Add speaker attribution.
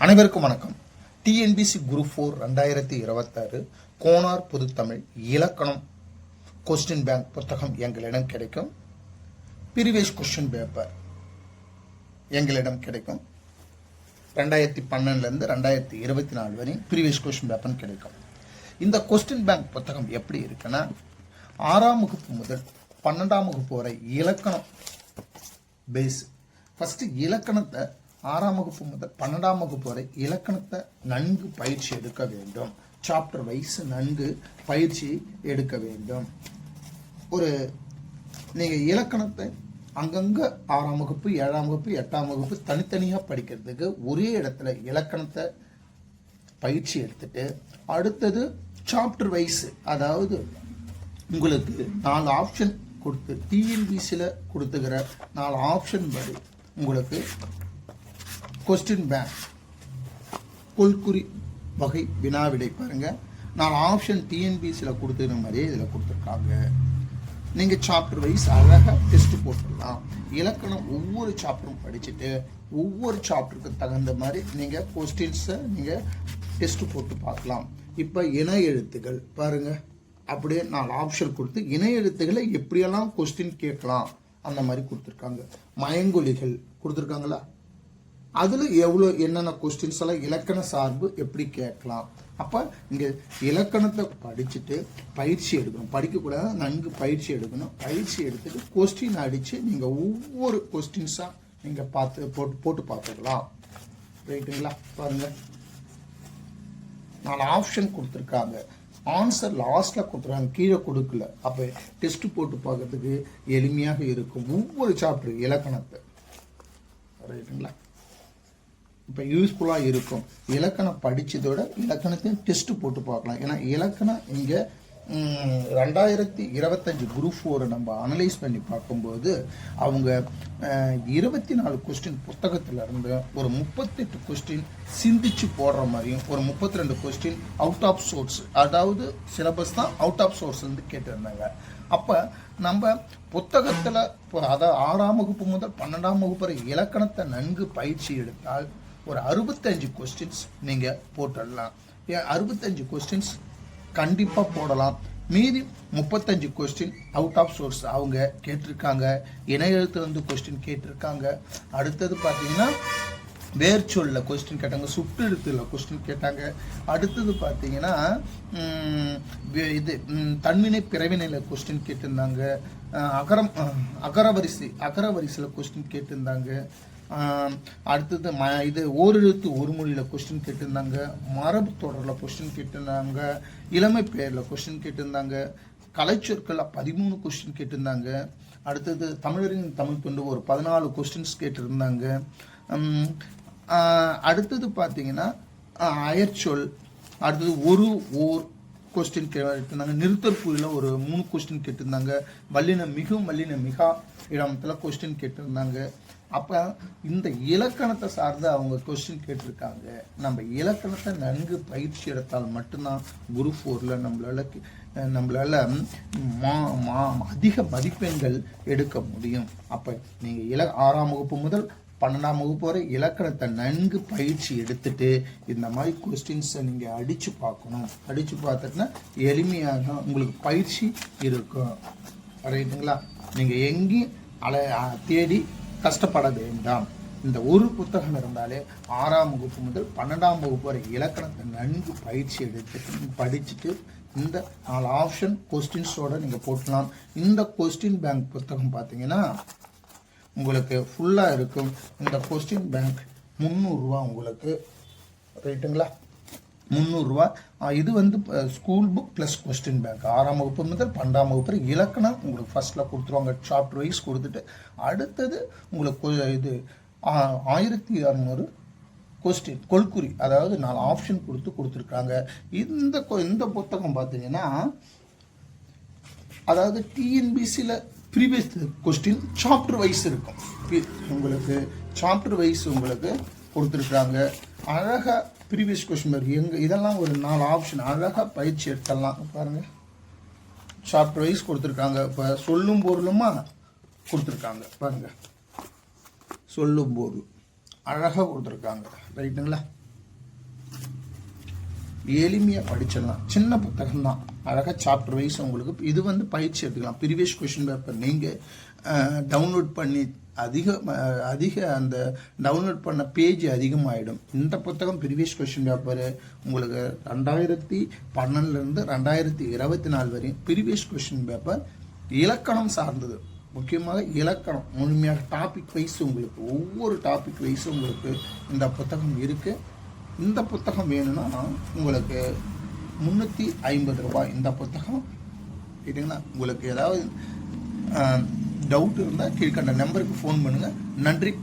Speaker 1: அனைவருக்கும் வணக்கம். TNPSC group 4 2026 Konar பொதுத்தமிழ் இலக்கணம் கொஸ்டின் பேங்க் புத்தகம் எங்களிடம் கிடைக்கும். ப்ரீவியஸ் கொஸ்டின் பேப்பர் எங்களிடம் கிடைக்கும். 2012 2024 வரை ப்ரீவியஸ் கொஸ்டின் பேப்பர் கிடைக்கும். இந்த கொஸ்டின் பேங்க் புத்தகம் எப்படி இருக்குன்னா, 6ஆம் வகுப்பு முதல் 12ஆம் வகுப்பு வரை இலக்கணம் பேஸ். ஃபர்ஸ்ட் இலக்கணத்தை 6ஆம் வகுப்பு முதல் 12ஆம் வகுப்பு வரை இலக்கணத்தை நன்கு பயிற்சி எடுக்க வேண்டும். சாப்டர் வைஸ் நன்கு பயிற்சி எடுக்க வேண்டும். நீங்கள் இலக்கணத்தை அங்கங்கே 6ஆம் வகுப்பு 7ஆம் வகுப்பு 8ஆம் வகுப்பு தனித்தனியாக படிக்கிறதுக்கு ஒரே இடத்துல இலக்கணத்தை பயிற்சி எடுத்துட்டு அடுத்தது சாப்டர் வைஸ், அதாவது உங்களுக்கு 4 ஆப்ஷன் கொடுத்து டிஎன்பிசியில் கொடுத்துக்கிற 4 ஆப்ஷன் படி உங்களுக்கு கொஸ்டின் பேங்க் கொள்குறி வகை வினாவிடை பாருங்க. 4 ஆப்ஷன் டிஎன்பிசியில் கொடுத்துக்கிற மாதிரியே இதில் கொடுத்துருக்காங்க. நீங்கள் சாப்டர் வைஸ் அழகாக டெஸ்ட் போட்டுடலாம். இலக்கணம் ஒவ்வொரு சாப்டரும் படிச்சுட்டு ஒவ்வொரு சாப்டருக்கு தகுந்த மாதிரி நீங்கள் கொஸ்டின்ஸை நீங்கள் டெஸ்ட் போட்டு பார்க்கலாம். இப்போ இணை எழுத்துகள் பாருங்க, அப்படியே 4 ஆப்ஷன் கொடுத்து இணை எழுத்துக்களை எப்படியெல்லாம் கொஸ்டின் கேட்கலாம் அந்த மாதிரி கொடுத்துருக்காங்க. மயங்கொலிகள் கொடுத்துருக்காங்களா, அதில் எவ்வளோ என்னென்ன கொஸ்டின்ஸ் எல்லாம் இலக்கண சார்பு எப்படி கேட்கலாம். அப்போ இங்கே இலக்கணத்தை படிச்சுட்டு பயிற்சி எடுக்கணும். படிக்கக்கூடாது, நன்கு பயிற்சி எடுக்கணும். பயிற்சி எடுத்துட்டு கொஸ்டின் அடித்து நீங்கள் ஒவ்வொரு கொஸ்டின்ஸாக நீங்கள் போட்டு பார்த்துக்கலாம். ரைட்டுங்களா? பாருங்கள், 4 ஆப்ஷன் கொடுத்துருக்காங்க. ஆன்சர் லாஸ்ட்டில் கொடுத்துருக்காங்க, கீழே கொடுக்கல. அப்போ டெஸ்ட் போட்டு பார்க்கறதுக்கு எளிமையாக இருக்கும் ஒவ்வொரு சாப்டர் இலக்கணத்தை. ரைட்டுங்களா? இப்போ யூஸ்ஃபுல்லாக இருக்கும். இலக்கணம் படித்ததோட இலக்கணத்தையும் டெஸ்ட் போட்டு பார்க்கலாம். ஏன்னா இலக்கணம் இங்கே 2025 குரூப் 4 நம்ம அனலைஸ் பண்ணி பார்க்கும்போது அவங்க 24 கொஸ்டின் புத்தகத்தில் இருந்து ஒரு 38 கொஸ்டின் சிந்திச்சு போடுற மாதிரியும் ஒரு 32 கொஸ்டின் அவுட் ஆஃப் சோர்ஸ், அதாவது சிலபஸ் தான் அவுட் ஆஃப் சோர்ஸ்லேருந்து கேட்டிருந்தாங்க. அப்போ நம்ம புத்தகத்தில் அதாவது 6ஆம் வகுப்பு முதல் 12ஆம் வகுப்பு வரை இலக்கணத்தை நன்கு பயிற்சி எடுத்தால் ஒரு 65 கொஸ்டின்ஸ் நீங்கள் போட்டுடலாம். 65 கொஸ்டின்ஸ் கண்டிப்பாக போடலாம். மீதி 35 கொஸ்டின் அவுட் ஆஃப் சோர்ஸ் அவங்க கேட்டிருக்காங்க. இணைய எழுத்துலேருந்து கொஸ்டின் கேட்டிருக்காங்க. அடுத்தது பார்த்தீங்கன்னா வேர்ச்சொல்ல கொஸ்டின் கேட்டாங்க, சுட்டெழுத்துல கொஸ்டின் கேட்டாங்க. அடுத்தது பார்த்தீங்கன்னா இது தன்வினை பிறவினையில் கொஸ்டின் கேட்டிருந்தாங்க. அகரவரிசையில் கொஸ்டின் கேட்டிருந்தாங்க. அடுத்தது இது ஓரெழுத்து ஒரு மொழியில் கொஸ்டின் கேட்டிருந்தாங்க. மரபு தொடரில் கொஸ்டின் கேட்டிருந்தாங்க. இளமை பெயரில் கொஸ்டின் கேட்டிருந்தாங்க. கலைச்சொற்கள் 13 கொஸ்டின் கேட்டிருந்தாங்க. அடுத்தது தமிழரின் தமிழ் தொண்டு ஒரு 14 கொஸ்டின்ஸ் கேட்டிருந்தாங்க. அடுத்தது பார்த்தீங்கன்னா அயற்சொல், அடுத்தது ஓர் கொஸ்டின் கேட்டிருந்தாங்க. நிறுத்தற்புரியில் ஒரு 3 கொஸ்டின் கேட்டிருந்தாங்க. வல்லின மிகும் வல்லின மிகா இடத்துல கொஸ்டின் கேட்டிருந்தாங்க. அப்போ இந்த இலக்கணத்தை சார்ந்து அவங்க கொஸ்டின் கேட்டிருக்காங்க. நம்ம இலக்கணத்தை நன்கு பயிற்சி எடுத்தால் மட்டும்தான் குரூப் 4ல் நம்மளால அதிக மதிப்பெண்கள் எடுக்க முடியும். அப்போ நீங்கள் 6ஆம் வகுப்பு முதல் 12ஆம் வகுப்பு வரை இலக்கணத்தை நன்கு பயிற்சி எடுத்துட்டு இந்த மாதிரி கொஸ்டின்ஸை நீங்கள் அடித்து பார்க்கணும். அடித்து பார்த்துட்டுனா எளிமையாக உங்களுக்கு பயிற்சி இருக்கும். ரைட்டுங்களா? நீங்கள் எங்கேயும் தேடி கஷ்டப்பட வேண்டாம். இந்த ஒரு புத்தகம் இருந்தாலே 6ஆம் வகுப்பு முதல் 12ஆம் வகுப்பு வரை இலக்கணத்தை நன்கு பயிற்சி எடுத்துட்டு படிச்சுட்டு இந்த 4 ஆப்ஷன் கொஸ்டின்ஸோடு நீங்கள் போட்டலாம். இந்த கொஸ்டின் பேங்க் புத்தகம் பார்த்தீங்கன்னா உங்களுக்கு ஃபுல்லாக இருக்கும். இந்த கொஸ்டின் பேங்க் 300 ரூபா உங்களுக்கு. ரைட்டுங்களா? 300 ரூபா. இது school book plus question bank. 6ஆம் வகுப்பு முதல் 12ஆம் வகுப்பு இலக்கணம் உங்களுக்கு ஃபர்ஸ்ட்டில் கொடுத்துருவாங்க. சாப்டர் வைஸ் கொடுத்துட்டு அடுத்தது உங்களுக்கு இது 1600 கொஸ்டின் கொள்குறி, அதாவது 4 ஆப்ஷன் கொடுத்துருக்காங்க. இந்த புத்தகம் பார்த்தீங்கன்னா அதாவது டிஎன்பிசியில் ப்ரீவியஸ் கொஸ்டின் சாப்டர் வைஸ் இருக்கும். உங்களுக்கு சாப்டர் வைஸ் உங்களுக்கு கொடுத்துருக்காங்க. அழகாக ப்ரீவியஸ் கொஸ்டின் இதெல்லாம் ஒரு 4 ஆப்ஷன் அழகாக பயிற்சி எடுத்துடலாம். பாருங்கள், சாப்டர் வைஸ் கொடுத்துருக்காங்க. இப்போ சொல்லும் பொருளுமா கொடுத்துருக்காங்க. பாருங்கள், சொல்லும் பொருள் அழகாக கொடுத்துருக்காங்க. ரைட்டுங்களா? எளிமையாக படிச்சிடலாம். சின்ன புத்தகம் தான், அழகாக சாப்டர் வைஸ் உங்களுக்கு இது வந்து பயிற்சி எடுத்துக்கலாம். ப்ரீவியஸ் கொஷின் பேப்பர் நீங்கள் டவுன்லோட் பண்ணி அதிக அந்த டவுன்லோட் பண்ண பேஜ் அதிகமாகிடும். இந்த புத்தகம் ப்ரீவியஸ் கொஷின் பேப்பரு உங்களுக்கு 2012 2024 வரையும் ப்ரீவியஸ் கொஷின் பேப்பர் இலக்கணம் சார்ந்தது. முக்கியமாக இலக்கணம் முழுமையாக டாபிக் வைஸ் உங்களுக்கு ஒவ்வொரு டாபிக் வைஸும் உங்களுக்கு இந்த புத்தகம் இருக்குது. இந்த புத்தகம் வேணும்னா உங்களுக்கு 350 ரூபாய் இந்த புத்தகம். சரிங்களா? உங்களுக்கு ஏதாவது டவுட் இருந்தால் கீழ்கண்ட நம்பருக்கு ஃபோன் பண்ணுங்கள். நன்றி.